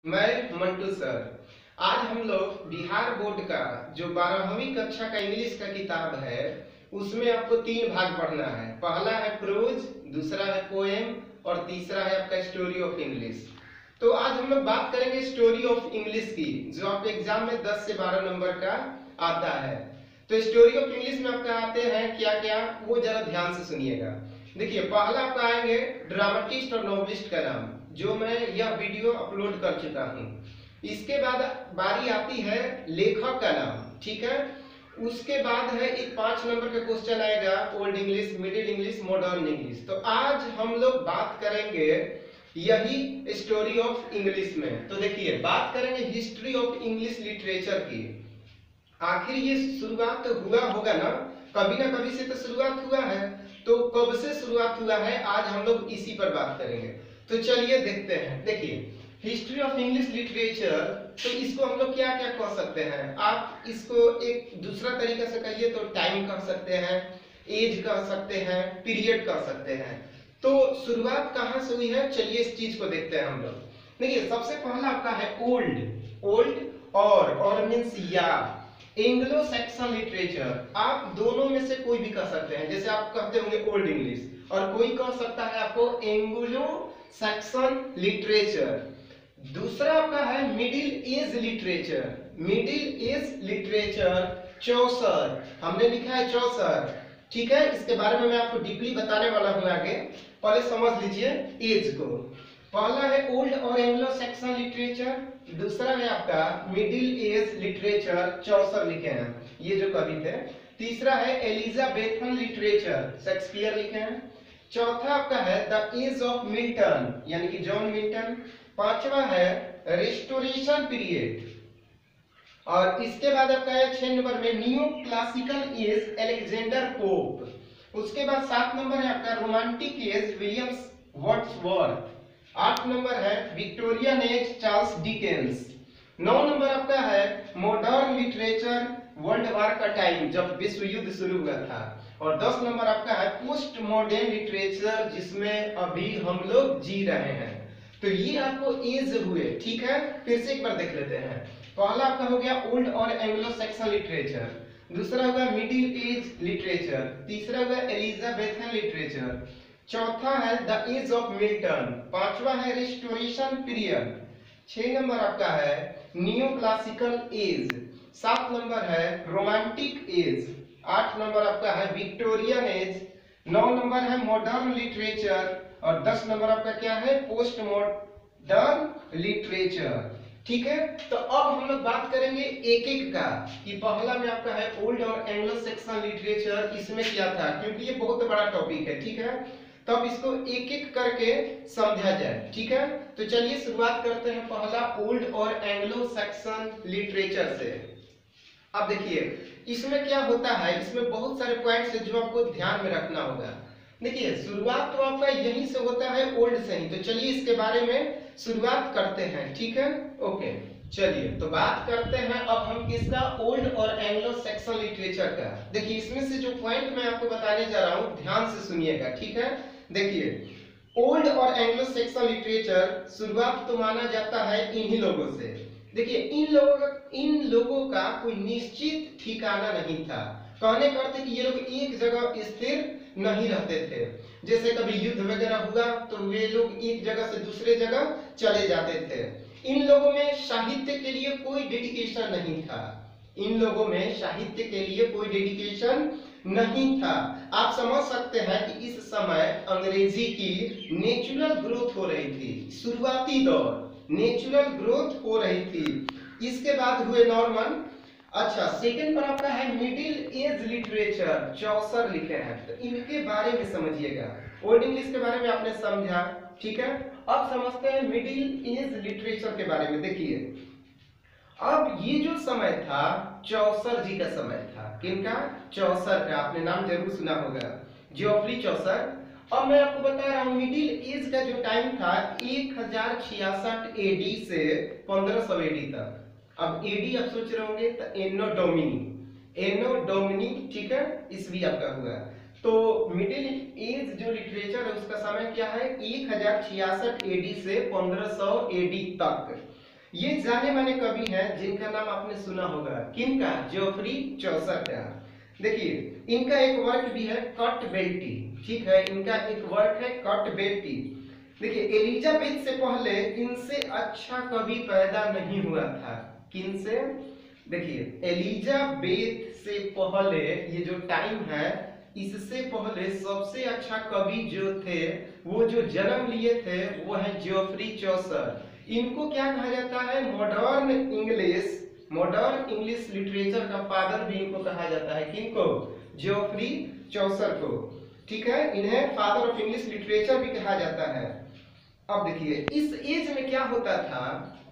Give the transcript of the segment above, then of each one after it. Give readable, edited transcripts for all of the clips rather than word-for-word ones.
मैं मंटू सर। आज हम लोग बिहार बोर्ड का जो 12वीं कक्षा का इंग्लिश का किताब है उसमें आपको 3 भाग पढ़ना है। पहला है प्रोज, दूसरा है पोएम और तीसरा है आपका स्टोरी ऑफ इंग्लिश। तो आज हम लोग बात करेंगे स्टोरी ऑफ इंग्लिश की, जो आपके एग्जाम में 10 से 12 नंबर का आता है। तो स्टोरी ऑफ इंग्लिश में आपका आते हैं क्या क्या, वो जरा ध्यान से सुनिएगा। देखिए, पहला आपका आएंगे ड्रामेटिस्ट और नॉवेलिस्ट का नाम, जो मैं यह वीडियो अपलोड कर चुका हूँ। इसके बाद बारी आती है लेखक का नाम, ठीक है। उसके बाद है एक 5 नंबर का क्वेश्चन आएगा old English, middle English, modern English. तो आज हम लोग बात करेंगे यही स्टोरी ऑफ इंग्लिश में। तो देखिए, बात करेंगे हिस्ट्री ऑफ इंग्लिश लिटरेचर की। आखिर ये शुरुआत तो हुआ होगा ना कभी से तो शुरुआत हुआ है। तो कब से शुरुआत हुआ है, आज हम लोग इसी पर बात करेंगे। तो चलिए देखते हैं। देखिए, हिस्ट्री ऑफ इंग्लिश लिटरेचर, तो इसको हम लोग क्या क्या कह सकते हैं। आप इसको एक दूसरा तरीका से कहिए तो टाइम कह सकते हैं, एज कह सकते हैं, पीरियड कह सकते हैं। तो शुरुआत कहाँ से हुई है, चलिए इस चीज को देखते हैं हम लोग। देखिए, सबसे पहला आपका है ओल्ड। ओल्ड और मीन्स या एंग्लो सैक्सन लिटरेचर। आप दोनों में से कोई भी कह सकते हैं। जैसे आप कहते होंगे ओल्ड इंग्लिश, और कोई कह सकता है आपको एंग्लो सैक्सन लिटरेचर। दूसरा आपका है middle age literature. Middle age literature Chaucer, हमने लिखा है चौसर, ठीक है। इसके बारे में मैं आपको डीपली बताने वाला हूं आगे, पहले समझ लीजिए एज को। पहला है ओल्ड और एंग्लो सैक्सन लिटरेचर, दूसरा है आपका मिडिल एज लिटरेचर, चौसर लिखे हैं ये जो कवि थे। तीसरा है एलिजाबेथन लिटरेचर, शेक्सपियर लिखे हैं। चौथा आपका है द एज ऑफ मिल्टन, यानी कि जॉन मिल्टन। पांचवा है रिस्टोरेशन पीरियड, और इसके बाद आपका है 6 नंबर में new classical age, Alexander Pope. उसके बाद 7 नंबर है आपका romantic age, Williams Wordsworth. 8 number है Victorian age, Charles Dickens. 9 number आपका है मॉडर्न लिटरेचर, वर्ल्ड वार का टाइम, जब विश्व युद्ध शुरू हुआ था। और 10 नंबर आपका है पोस्ट मॉडर्न लिटरेचर, जिसमें अभी हम लोग जी रहे हैं। तो ये आपको एज हुए, ठीक है। फिर से एक बार देख लेते हैं। पहला आपका हो गया ओल्ड और एंग्लो सैक्सन लिटरेचर, दूसरा होगा मिडिल एज लिटरेचर, तीसरा होगा एलिजाबेथन लिटरेचर, चौथा है द एज ऑफ मिल्टन, पांचवा है रिस्टोरेशन पीरियड, 6 नंबर आपका है न्यू क्लासिकल एज, 7 नंबर है रोमांटिक एज, 8 नंबर आपका है विक्टोरियन एज, 9 नंबर है मॉडर्न लिटरेचर, और 10 नंबर आपका क्या है पोस्ट मॉडर्न लिटरेचर, ठीक है। तो अब हम लोग बात करेंगे एक एक का, कि पहला में आपका है ओल्ड और एंग्लो सैक्सन लिटरेचर, इसमें क्या था, क्योंकि ये बहुत बड़ा टॉपिक है, ठीक है। तो अब इसको एक एक करके समझा जाए, ठीक है। तो चलिए शुरुआत करते हैं पहला ओल्ड और एंग्लो सैक्सन लिटरेचर से। अब देखिए, इसमें क्या होता है, इसमें बहुत सारे पॉइंट्स है जो आपको ध्यान में रखना होगा। देखिए, शुरुआत तो आपका यहीं से होता है, ओल्ड से ही। तो चलिए इसके बारे में शुरुआत करते हैं, ठीक है। ओके, चलिए तो बात करते हैं अब हम किसका, ओल्ड और एंग्लो सैक्सन लिटरेचर का। देखिए, इसमें से जो पॉइंट मैं आपको बताने जा रहा हूं ध्यान से सुनिएगा, ठीक है। देखिए, ओल्ड और एंग्लो सैक्सन लिटरेचर शुरुआत तो माना जाता है इन्हीं लोगों से। देखिए, इन लोगों का कोई निश्चित ठिकाना नहीं था। कहने का अर्थ है कि ये लोग एक जगह स्थिर नहीं रहते थे। जैसे कभी युद्ध वगैरह हुआ तो वे लोग एक जगह से दूसरे जगह चले जाते थे। इन लोगों में साहित्य के लिए कोई डेडिकेशन नहीं था। इन लोगों में साहित्य के लिए कोई डेडिकेशन नहीं था। आप समझ सकते हैं कि इस समय अंग्रेजी की नेचुरल ग्रोथ हो रही थी, शुरुआती दौर नेचुरल ग्रोथ हो रही थी। इसके बाद हुए नॉर्मन। अच्छा, सेकंड पर आपका है मिडिल एज लिटरेचर, चौसर लिखे हैं। तो इनके बारे में समझिएगा। ओल्ड इंग्लिश के बारे में आपने समझा, ठीक है। अब समझते हैं मिडिल एज लिटरेचर के बारे में। देखिए, अब ये जो समय था चौसर जी का समय था। किनका, चौसर का। आपने नाम जरूर सुना होगा, जियोफरी चौसर। अब मैं आपको बता रहा हूँ मिडिल एज का जो टाइम था 1066 एडी से 1500 एडी तक। अब एडी आप सोच रहे होंगे तो एनो डोमिनी, ठीक है, ईस्वी आपका हुआ। तो मिडिल एज जो लिटरेचर है उसका समय क्या है 1066 एडी से 1500 एडी तक। ये जाने माने कवि हैं जिनका नाम आपने सुना होगा, किनका? जोफ्री चौसर का। देखिए इनका एक वर्क भी है कट बेल्टी, ठीक है, इनका एक वर्क है कट बेल्टी। देखिए एलिजाबेथ से पहले इनसे अच्छा कवि पैदा नहीं हुआ था। किनसे? देखिए एलिजाबेथ से पहले ये जो टाइम है, इससे पहले सबसे अच्छा कवि जो थे, वो जो जन्म लिए थे वो है जोफ्री चौसर। इनको क्या कहा जाता है? मॉडर्न इंग्लिश लिटरेचर का फादर भी इनको कहा जाता है। किनको? जोफ्री चौसर को, ठीक है, इन्हें फादर ऑफ इंग्लिश लिटरेचर भी कहा जाता है। अब देखिए इस एज में क्या होता था,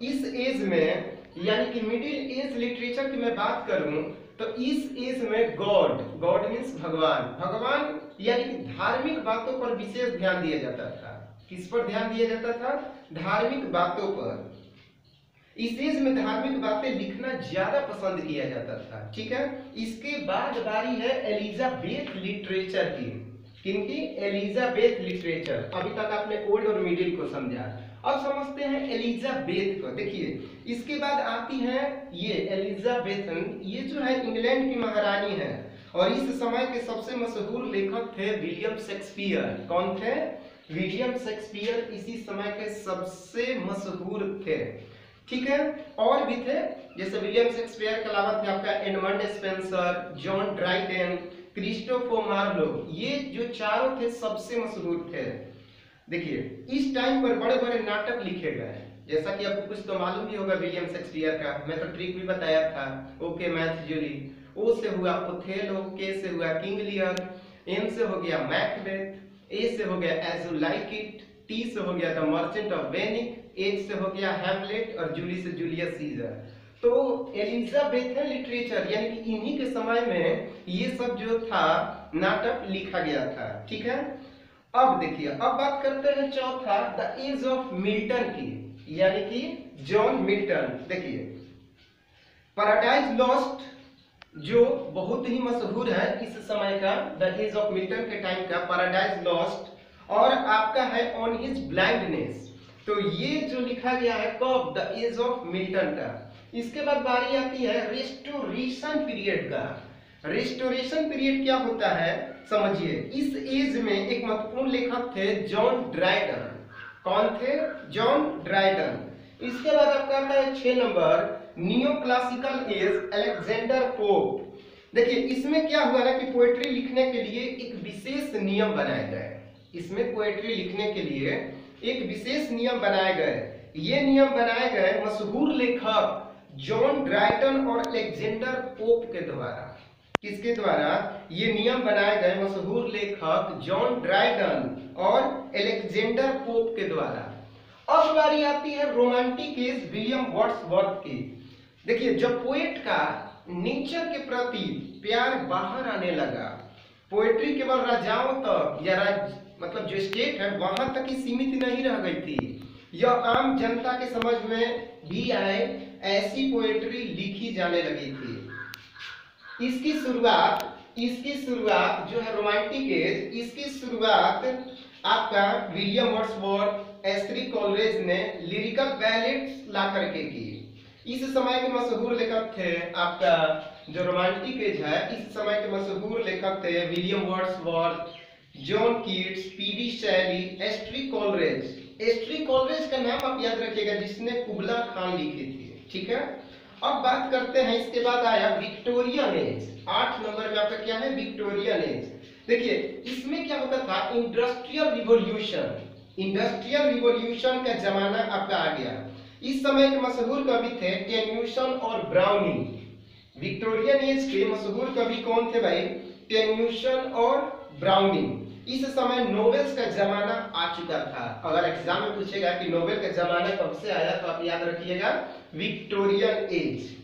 इस एज में यानी कि मिडिल एज लिटरेचर की मैं बात करूं तो इस एज में गॉड मीन्स भगवान यानी कि धार्मिक बातों पर विशेष ध्यान दिया जाता था। किस पर ध्यान दिया जाता था? धार्मिक बातों पर। इस एज में धार्मिक बातें लिखना ज्यादा पसंद किया जाता था, ठीक है। इसके बाद बारी है एलिजाबेथ लिटरेचर की। किनकी? Elizabeth literature. अभी तक आपने ओल्ड और मिडिल को समझा, अब समझते हैं एलिजाबेथ को। देखिए इसके बाद आती है ये एलिजाबेथन, ये जो है इंग्लैंड की महारानी है और इस समय के सबसे मशहूर लेखक थे विलियम शेक्सपियर। कौन थे? विलियम शेक्सपियर इसी समय के सबसे मशहूर थे, ठीक है। और भी थे, जैसे विलियम शेक्सपियर के अलावा थे आपका Edmund Spenser, John Dryden, Christopher Marlowe. ये जो चारों थे सबसे मशहूर थे। देखिए इस टाइम पर बड़े बड़े नाटक लिखे गए, जैसा कि आपको कुछ तो मालूम ही होगा विलियम शेक्सपियर का, मैं तो ट्रिक भी बताया था। ओके मैथ जूली, ओ से हुआ ओथेलो, के से हुआ किंग लियर, एम से हो गया मैकबेथ, ए से हो गया as you like it, T से हो गया the merchant of Venice, H से हो गया हैमलेट और जूली से जूलियस सीजर। तो एलिजाबेथन लिटरेचर यानी कि इन्हीं के समय में ये सब जो था नाटक लिखा गया था, ठीक है। अब देखिए अब बात करते हैं चौथा द एज ऑफ मिल्टन की, यानी कि जॉन मिल्टन। देखिए पैराडाइज लॉस्ट जो बहुत ही मशहूर है इस समय का, द एज ऑफ मिल्टन के टाइम का पैराडाइज लॉस्ट, और आपका है ऑन हिज ब्लाइंडनेस। तो ये जो लिखा गया है कब? द एज ऑफ मिल्टन का। इसके बाद बारी आती है रेस्टोरेशन पीरियड का। रेस्टोरेशन पीरियड क्या होता है समझिए। इस एज में एक महत्वपूर्ण लेखक थे जॉन ड्राइडन। कौन थे? John Dryden. इसके बाद आपका आता है 6 number neo classical age, Alexander pope. देखिए इसमें क्या हुआ ना कि पोएट्री लिखने के लिए एक विशेष नियम बनाए गए। इसमें पोएट्री लिखने के लिए एक विशेष नियम बनाए गए। ये नियम बनाए गए मशहूर लेखक जॉन ड्राइडन और अलेक्जेंडर पोप के द्वारा। किसके द्वारा? ये नियम बनाए गए मशहूर लेखक जॉन ड्राइडन और अलेक्जेंडर पोप के द्वारा। अब बारी आती है रोमांटिक एज विलियम वर्ड्सवर्थ की। देखिए जब पोएट का नेचर के प्रति प्यार बाहर आने लगा, पोएट्री केवल राजाओं तक या मतलब जो स्टेट है वहां तक ही सीमित नहीं रह गई थी, यह आम जनता के समझ में भी आए ऐसी पोएट्री लिखी जाने लगी थी। इसकी शुरुआत जो है रोमांटिक एज, इसकी शुरुआत आपका विलियम वर्ड्सवर्थ, एस्ट्री कोलरेज ने लिरिकल बैलेट्स ला करके की। इस समय के मशहूर लेखक थे आपका जो रोमांटिक एज है, इस समय के मशहूर लेखक थे William Wordsworth, John Keats, PD शैली, एस्ट्री कोलरेज। एस्ट्री कोलरेज का नाम आप याद रखिएगा जिसने कुबला खान लिखी थी, ठीक है। अब बात करते हैं, इसके बाद आया विक्टोरियन एज। 8 नंबर में आपका क्या है? Victorian as. देखिए इसमें क्या होता था? इंडस्ट्रियल रिवॉल्यूशन का जमाना आपका आ गया। इस समय के मशहूर कवि थे टेन्यूसन और ब्राउनिंग। विक्टोरियन एज के मशहूर कवि कौन थे भाई? टेन्यूसन और ब्राउनिंग। इस समय नोवेल्स का जमाना आ चुका था। अगर एग्जाम में पूछेगा कि नोवेल का जमाना कब से आया तो आप याद रखिएगा विक्टोरियन एज।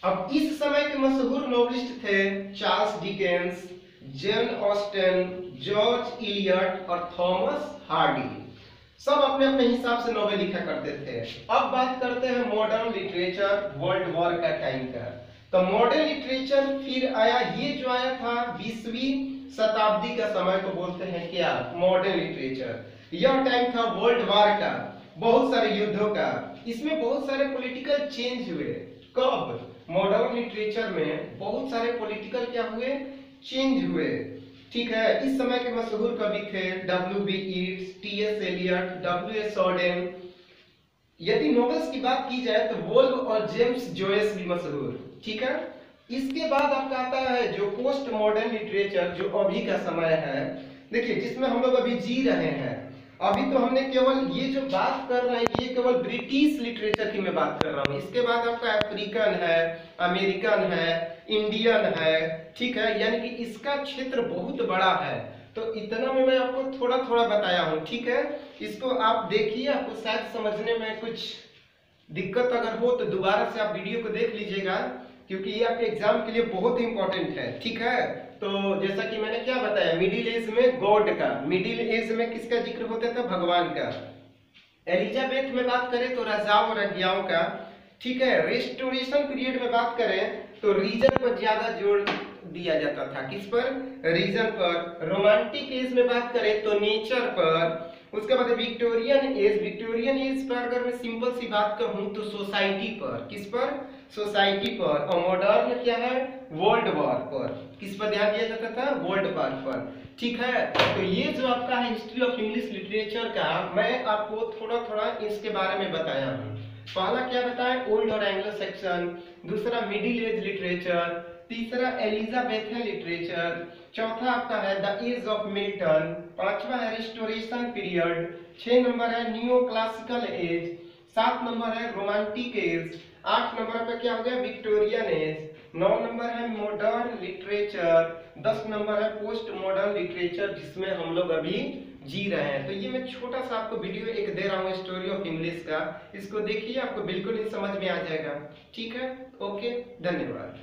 अब इस समय के मशहूर नोवेलिस्ट थे Charles Dickens, Jane Austen, George Eliot और थॉमस हार्डी। सब अपने अपने हिसाब से नोवेल लिखा करते थे। अब बात करते हैं मॉडर्न लिटरेचर, वर्ल्ड वॉर का टाइम का। तो मॉडर्न लिटरेचर फिर आया, ये जो आया था 20वीं शताब्दी का समय को बोलते हैं क्या? Modern literature. यह टाइम था वर्ल्ड वॉर का, बहुत सारे युद्धों का। इसमें बहुत सारे पॉलिटिकल चेंज हुए। कब? मॉडर्न लिटरेचर में बहुत सारे पॉलिटिकल क्या हुए? चेंज हुए। ठीक है, इस समय के मशहूर कवि थे W.B. Yeats, T.S. Eliot, W.S. Auden. यदि नॉवेल्स की बात की जाए तो वोल्व और जेम्स जॉयस भी मशहूर। ठीक है, इसके बाद आपका आता है जो पोस्ट मॉडर्न लिटरेचर, जो अभी का समय है। देखिए, जिसमें हम लोग अभी जी रहे हैं। अभी तो हमने केवल ये जो बात कर रहे हैं, ये केवल ब्रिटिश लिटरेचर की मैं बात कर रहा हूँ। इसके बाद आपका अफ्रीकन है, अमेरिकन है, इंडियन है। ठीक है, यानी कि इसका क्षेत्र बहुत बड़ा है। तो इतना में मैं आपको थोड़ा थोड़ा बताया हूँ। ठीक है, इसको आप देखिए, आपको शायद समझने में कुछ दिक्कत अगर हो तो दोबारा से आप वीडियो को देख लीजिएगा, क्योंकि ये आपके एग्जाम के लिए बहुत ही इंपॉर्टेंट है। ठीक है, तो जैसा कि मैंने क्या बताया, मिडिल एज में गॉड का, मिडिल एज में किसका जिक्र होता था? भगवान का। एलिजाबेथ में बात करें तो राजाओं और रानियों का। ठीक है, रेस्टोरेशन पीरियड में बात करें तो रीजन पर ज्यादा जोर दिया जाता था। किस पर? रीजन पर। रोमांटिक एज में बात करें तो नेचर पर। उसके बाद Victorian age, Victorian as per अगर मैं सिंपल सी बात कहूं तो सोसाइटी पर। किस पर? सोसाइटी पर। और मॉडर्न क्या है? वर्ल्ड वॉर पर। किस पर ध्यान दिया जाता था? वर्ल्ड वॉर पर। ठीक है, तो ये जो आपका है हिस्ट्री ऑफ इंग्लिश लिटरेचर का, मैं आपको थोड़ा थोड़ा इसके बारे में बताया हूँ। पहला क्या बताया? ओल्ड और एंग्लो सेक्शन। दूसरा मिडिल एज लिटरेचर। तीसरा एलिजाबेथन लिटरेचर। चौथा आपका है द एज ऑफ मिल्टन। पांचवा है रिस्टोरेशन पीरियड। 6 नंबर है न्यू क्लासिकल एज। 7 नंबर है रोमांटिक एज। 8 नंबर पे क्या हो गया? Victorian age. 9 नंबर है मॉडर्न लिटरेचर। 10 नंबर है पोस्ट मॉडर्न लिटरेचर, जिसमें हम लोग अभी जी रहे हैं। तो ये मैं छोटा सा आपको वीडियो एक दे रहा हूँ स्टोरी ऑफ इंग्लिश का। इसको देखिए, आपको बिल्कुल ही समझ में आ जाएगा। ठीक है, ओके, धन्यवाद।